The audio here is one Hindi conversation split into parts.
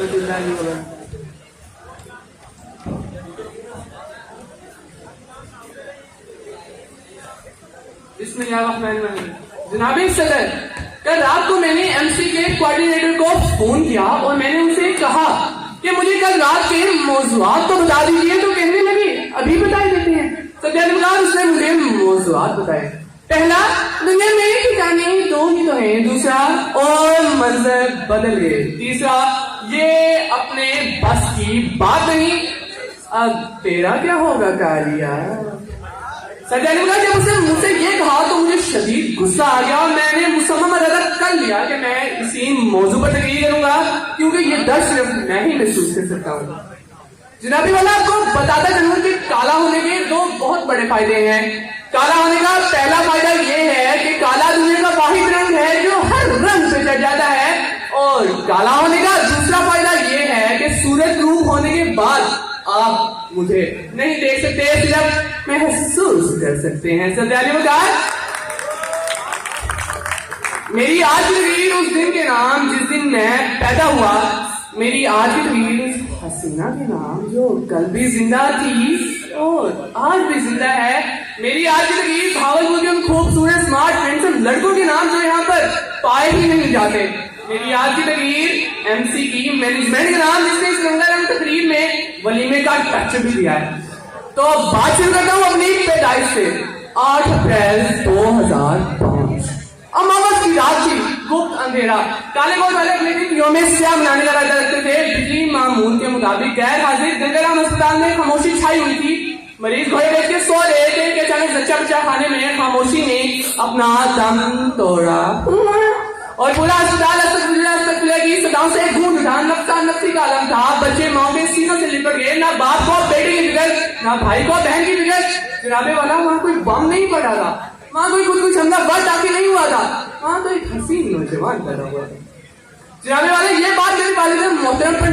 रहमतुल्लाहि व बरकातुहू। बिस्मिल्लाहिर्रहमानिर्रहीम। जनाबे सदर, कल रात को मैंने एमसी के कोऑर्डिनेटर को फोन किया और मैंने उनसे कहा कि मुझे कल रात के मौज़ूआत तो बता दीजिए, तो कहने लगे अभी बता देते हैं। सदर, उसने मुझे मौज़ूआत बताए। पहला, दुनिया में ठिकाने दो ही तो हैं। दूसरा, और मंजर बदल गए। तीसरा, ये अपने बस की बात नहीं। अब तेरा क्या होगा कालिया? जब उसने मुझसे ये कहा तो मुझे शदीद गुस्सा आ गया और मैंने मुसम्मा इरादा कर लिया कि मैं इसी मौजू पर तकरीर करूंगा, क्योंकि ये दर्द सिर्फ मैं ही महसूस कर सकता हूँ। जनाबी वाला, आपको बताता चलूं कि काला होने के दो बहुत बड़े फायदे हैं। काला होने का पहला फायदा ये है कि काला दुनिया का वाहिद रंग है जो हर रंग पे चढ़ जाता है, और काला होने का दूसरा फायदा ये है कि सूरज रूप होने के बाद आप मुझे नहीं देख सकते, सिर्फ महसूस कर सकते हैं। सत्याली बकार, मेरी आज की तकरीर उस दिन के नाम जिस दिन मैं पैदा हुआ। मेरी आज की तकरीर हसीना के नाम जो कल भी जिंदा थी और आज भी जिंदा है। मेरी आज की तकरीर भावलपुर के उन खूबसूरत स्मार्ट हैंडसम लड़कों के नाम जो यहाँ पर पाए ही नहीं जाते। मेरी आज की तकरीर एमसी की मैनेजमेंट के नाम जिसने इस रंगारंग तकरीर में वलीमे का टच भी दिया है। तो बात शुरू करता हूँ अपनी पैदाइश से। 8 अप्रैल 2005 अमावस की रात थी, गुप्त अंधेरा। काले कोट वाले अपने दिन यौम स्याह मनाने का इरादा रखते थे। बिजली मामूल के मुताबिक गैर हाजिर गंगाराम अस्पताल में खामोशी छाई हुई थी। मरीज घोड़े बैठ के सो रहे थे कि अचानक सच्चा बच्चा खाने में खामोशी ने अपना दम तोड़ा और पूरा अस्पताल अस्तगफिरुल्लाह की सदाओं से गूंज उठा। नफ्सी का आलम था। बच्चे माओ के सीनों से लिपट गए। ना बाप को बेटे की फिक्र, ना भाई को बहन की फिक्र। जनाबे वाला, वहां कोई बम नहीं पड़ा था, वहां कोई कुछ हमला बर्ड दाखिल नहीं हुआ था, वहां तो एक हसीन नौजवान पैदा हुआ था। जनाबे वाले, ये बात मेरे वालिद मोहतरम पर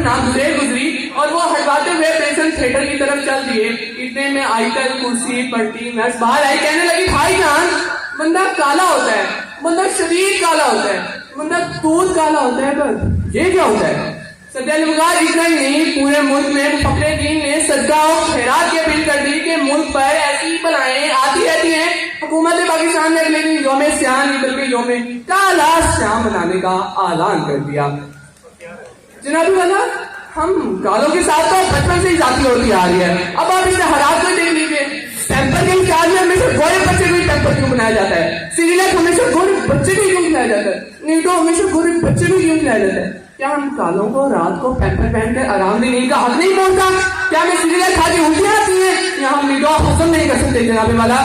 गुजरी और वो हटवाते हुए पेशेंट थिएटर की तरफ चल दिए। इतने में आईकर कुर्सी पट्टी नर्स बाहर आई, कहने लगी भाईजान, बंदा काला होता है, बंदा शरीर काला होता है, बंदा दूध काला होता है, पर ये क्या होता है? सत्यालिमुगार, इतना ही नहीं, पूरे मुल्क में फखरे दीन ने सदका और खैरात की अपील कर दी कि मुल्क पर ऐसी बलाएं आती रहती हैं। हुकूमत पाकिस्तान ने अगले दिन यौम स्याह नहीं बल्कि यौम काला स्याह मनाने का ऐलान कर दिया। जनाबी वाला, हम कालों के साथ तो बचपन से ही जाती होती आ रही है। अब आप इससे हालात को देख लीजिए। टेम्पर के इंचार्ज में हमेशा गोरे बच्चे को ही टेम्पर क्यों बनाया जाता है? सीरियस हमेशा गोरे बच्चे को क्यों खिलाया जाता है? नीटो हमेशा गोरे बच्चे को क्यों खिलाया जाता है? क्या हम कालों को रात को टेम्पर पहनकर आराम देने का हक नहीं पहुंचता? क्या हमें सीरियस खा के उल्टियां आती है? या हम नीटो हजम नहीं कर सकते? जनाबे वाला,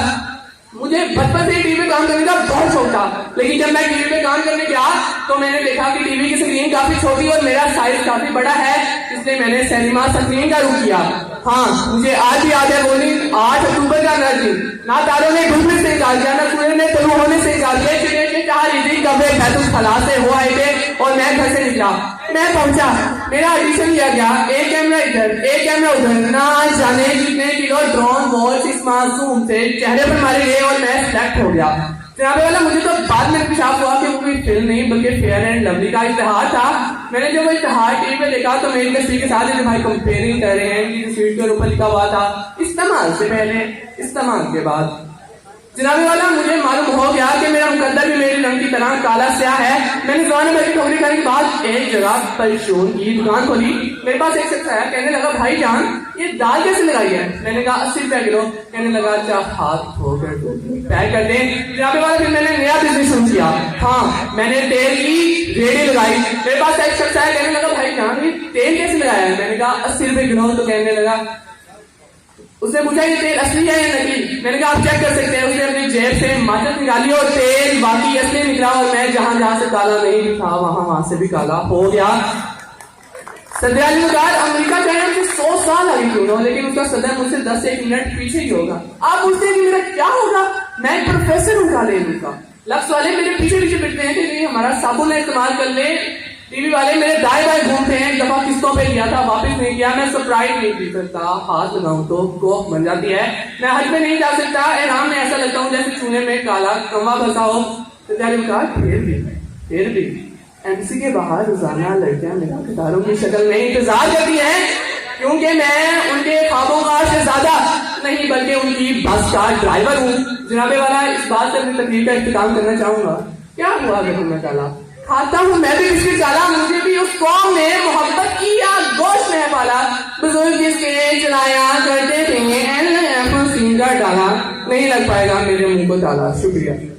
मुझे बचपन से टीवी पे काम करने का बहुत शौक था, लेकिन जब मैं टीवी पे काम करने गया तो मैंने देखा कि टीवी की स्क्रीन काफी छोटी और मेरा साइज काफी बड़ा है, इसलिए मैंने सिनेमा स्क्रीन का रुख किया। हाँ, मुझे आज भी याद है वो दिन 8 अक्टूबर का दिन। ना तारों ने घुसने से निकाल दिया, ना सूर्य ने तलु होने से निकाल दिया। चिड़िया के 4 ईदी कब्रे बैतुल खला से हो आए थे और मैं घर से निकला। मैं पहुंचा, मेरा ऑडिशन लिया गया। एक कैमरा इधर, एक कैमरा उधर, ना जाने कितने किलो ड्रोन वॉच इस मासूम से चेहरे पर मारे गए और मैं सिलेक्ट हो गया। जनाबे वाला, मुझे तो बाद में इंकशाफ हुआ कि वो कोई फिल्म नहीं बल्कि फेयर एंड लवली का इश्तिहार था। मैंने जब वो इश्तिहार टीवी पे देखा तो मेरी तस्वीर के साथ जो भाई कंपेयरिंग कर रहे हैं कि तस्वीर के ऊपर लिखा हुआ था इस्तेमाल से पहले, इस्तेमाल के बाद। जनाबे वाला, मुझे मालूम हो गया कि मेरा मुकद्दर भी मेरे रंग की तरह काला स्याह है। मैंने जमाने भर की ठोकरी खाने के बाद एक जगह परचून की दुकान खोली। मेरे पास एक शख्स आया, कहने लगा भाईजान, ये दाल कैसे लगाई है? मैंने कहा 80 रुपए किलो। कहने लगा अच्छा हाथ धोकर पैक कर दें। जनाबे वाला, फिर मैंने नया बिजनेस शुरू किया। हाँ, मैंने तेल की रेडी लगाई। मेरे पास एक शख्स आया, कहने लगा भाईजान, ये तेल कैसे लगाया है? मैंने कहा 80 रुपए किलो। तो कहने लगा, उसने पूछा ये तेल असली है या नकली? मैंने कहा आप चेक कर सकते हैं। उसने अपनी जेब से माचिस निकाली और तेल बाकी असली निकला और मैं जहां से काला नहीं था वहां से भी काला हो गया। सदर अमेरिका चाहे मुझे 100 साल आगे क्यों ना हो, लेकिन उसका सदर मुझसे 10 से 1 मिनट पीछे ही होगा। आप पूछते हैं कि मेरा क्या होगा? मैं एक प्रोफेसर हूँ काले का। लफ्स वाले मेरे पीछे पीछे पिटते हैं कि नहीं हमारा साबुन इस्तेमाल कर ले। टीवी वाले मेरे दाएं बाएं घूमते हैं। एक दफा किस्तों पे लिया था, वापस नहीं किया। मैं स्प्राइट नहीं पी सकता, हाथ लगाऊं तो कोफ बन जाती है। मैं हज में नहीं जा सकता, एहराम में ऐसा लगता हूँ जैसे चूने में काला कौवा फंसा हो। फिर भी एमसी के बाहर रोजाना लड़कियां मेरा कतारों की शक्ल में इंतजार करती हैं, क्योंकि मैं उनके ख्वाबों का शहजादा नहीं बल्कि उनकी बस का ड्राइवर हूँ। जनाबे वाला, इस बात से अपनी तकरीर का इख्तिताम करना चाहूंगा। क्या हुआ अगर मैं डाला खाता हूँ, मैं भी बिस्किट डाला, मुझे भी उस कौम ने मोहब्बत की या गोश्त में पाला। बुजुर्ग जिसके चलाया करते थे, सीन का डाला, नहीं लग पाएगा मेरे मुंह को ताला। शुक्रिया।